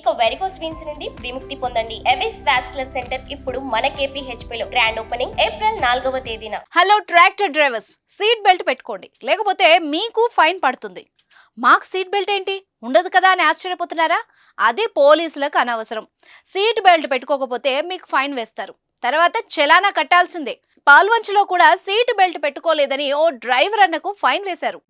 ఇక varicose veins నుండి విముక్తి పొందండి. ఎవిస్ వాస్కులర్ సెంటర్ ఇప్పుడు మన KPHP లో గ్రాండ్ ఓపెనింగ్ ఏప్రిల్ 4వ తేదీన. Hello tractor drivers, seat belt పెట్టుకోండి, లేకపోతే మీకు ఫైన్ పడుతుంది. మాకు సీట్ బెల్ట్ ఏంటి ఉండదు కదా అని ఆశ్చర్యపోతున్నారా? అది పోలీసులకు అనవసరం. సీట్ బెల్ట్ పెట్టుకోకపోతే మీకు ఫైన్ వేస్తారు, తర్వాత చలానా కట్టాల్సిందే. పాల్వంచలో కూడా సీట్ బెల్ట్ పెట్టుకోలేదని ఓ డ్రైవర్ అన్నకు ఫైన్ వేశారు.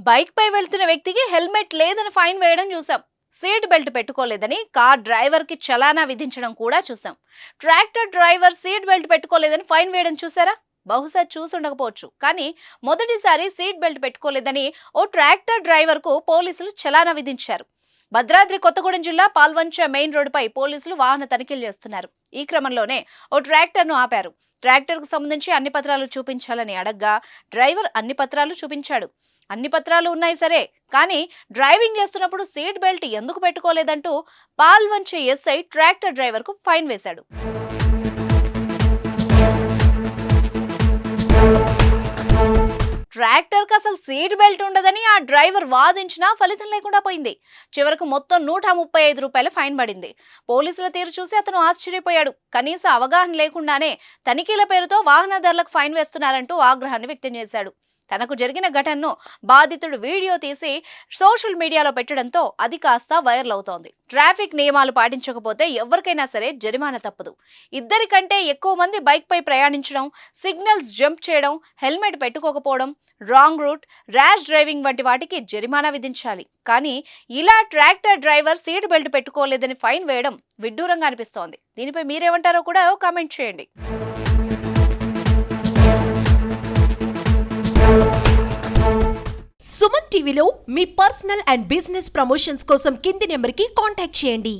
బైక్ పై వెళ్తున్న వ్యక్తికి హెల్మెట్ లేదని ఫైన్ వేయడం చూసాం. సీట్ బెల్ట్ పెట్టుకోలేదని కార్ డ్రైవర్ కి చలానా విధించడం కూడా చూసాం. ట్రాక్టర్ డ్రైవర్ సీట్ బెల్ట్ పెట్టుకోలేదని ఫైన్ వేయడం చూసారా? బహుశా చూసుండకపోవచ్చు, కానీ మొదటిసారి సీట్ బెల్ట్ పెట్టుకోలేదని ఓ ట్రాక్టర్ డ్రైవర్ కు పోలీసులు చలానా విధించారు. భద్రాద్రి కొత్తగూడెం జిల్లా పాల్వంచ మెయిన్ రోడ్డుపై పోలీసులు వాహన తనిఖీలు చేస్తున్నారు. ఈ క్రమంలోనే ఓ ట్రాక్టర్ ను ఆపారు. ట్రాక్టర్ కు సంబంధించి అన్ని పత్రాలు చూపించాలని అడగ్గా డ్రైవర్ అన్ని పత్రాలు చూపించాడు. అన్ని పత్రాలు ఉన్నాయి సరే, కానీ డ్రైవింగ్ చేస్తున్నప్పుడు సీట్ బెల్ట్ ఎందుకు పెట్టుకోలేదంటూ పాల్వంచ ఎస్ఐ ట్రాక్టర్ డ్రైవర్ కు ఫైన్ వేశాడు. ట్రాక్టర్ కు అసలు సీట్ బెల్ట్ ఉండదని ఆ డ్రైవర్ వాదించినా ఫలితం లేకుండా పోయింది. చివరకు మొత్తం 135 రూపాయల ఫైన్ పడింది. పోలీసుల తీరు చూసి అతను ఆశ్చర్యపోయాడు. కనీస అవగాహన లేకుండానే తనిఖీల పేరుతో వాహనదారులకు ఫైన్ వేస్తున్నారంటూ ఆగ్రహాన్ని వ్యక్తం చేశాడు. తనకు జరిగిన ఘటనను బాధితుడు వీడియో తీసి సోషల్ మీడియాలో పెట్టడంతో అది కాస్త వైరల్ అవుతోంది. ట్రాఫిక్ నియమాలు పాటించకపోతే ఎవరికైనా సరే జరిమానా తప్పదు. ఇద్దరికంటే ఎక్కువ మంది బైక్ పై ప్రయాణించడం, సిగ్నల్స్ జంప్ చేయడం, హెల్మెట్ పెట్టుకోకపోవడం, రాంగ్ రూట్, ర్యాష్ డ్రైవింగ్ వంటి వాటికి జరిమానా విధించాలి. కానీ ఇలా ట్రాక్టర్ డ్రైవర్ సీట్ బెల్ట్ పెట్టుకోలేదని ఫైన్ వేయడం విడ్డూరంగా అనిపిస్తోంది. దీనిపై మీరేమంటారో కూడా కామెంట్ చేయండి. సుమన్ టీవీలో మీ పర్సనల్ అండ్ బిజినెస్ ప్రమోషన్స్ కోసం కింది నెంబర్కి కాంటాక్ట్ చేయండి.